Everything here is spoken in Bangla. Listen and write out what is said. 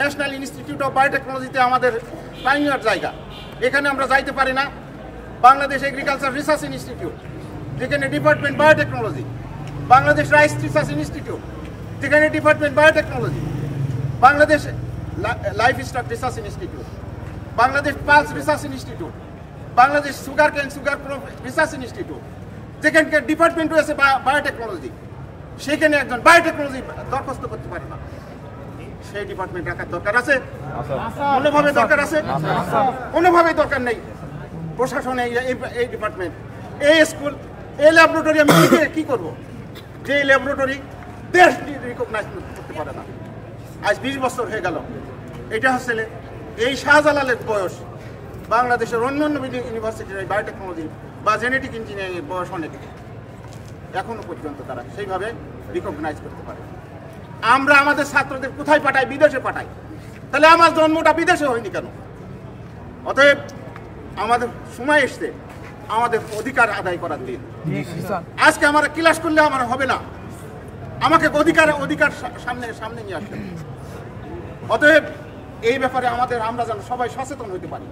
ন্যাশনাল ইনস্টিটিউট অফ বায়োটেকনোলজিতে আমাদের পাইনিয়ার জায়গা, এখানে আমরা যাইতে পারি না। বাংলাদেশ এগ্রিকালচার রিসার্চ ইনস্টিটিউট, যেখানে department biotechnology. Bangladesh Rice Research Institute, যেখানে department biotechnology. Bangladesh Livestock Research Institute, Bangladesh Pulse Research Institute, Bangladesh Sugarcane Sugar Crop Research Institute, যেখানকার ডিপার্টমেন্ট রয়েছে বায়োটেকনোলজি। সেখানে একজন বায়োটেকনোলজি দরখাস্ত করতে পারে না। সেই ডিপার্টমেন্ট রাখার দরকার আছে, কোনোভাবে দরকার আছে, কোনোভাবেই দরকার নেই। প্রশাসনে এই ডিপার্টমেন্ট, এই স্কুল, এই ল্যাবরেটরি আমি কি করব? যে ল্যাবরেটরি দেশ রিকগনাইজ করতে পারে না। আজ 20 বছর হয়ে গেল। এটা হচ্ছে এই শাহজালালের বয়স। বাংলাদেশের অন্যান্য ইউনিভার্সিটির বায়োটেকনোলজি বা জেনেটিক ইঞ্জিনিয়ারিংয়ের বয়স অনেক, এখনো পর্যন্ত তারা সেইভাবে রিকগনাইজ করতে পারে। আমরা আমাদের ছাত্রদের কোথায় পাঠাই? বিদেশে পাঠাই। তাহলে আমার জন্মটা বিদেশে হয়নি কেন? অতএব আমাদের সময় এসছে আমাদের অধিকার আদায় করার দিন। আজকে আমার ক্লাস করলে আমার হবে না, আমাকে অধিকার সামনে নিয়ে আসতে। অতএব এই ব্যাপারে আমরা যেন সবাই সচেতন হতে পারি।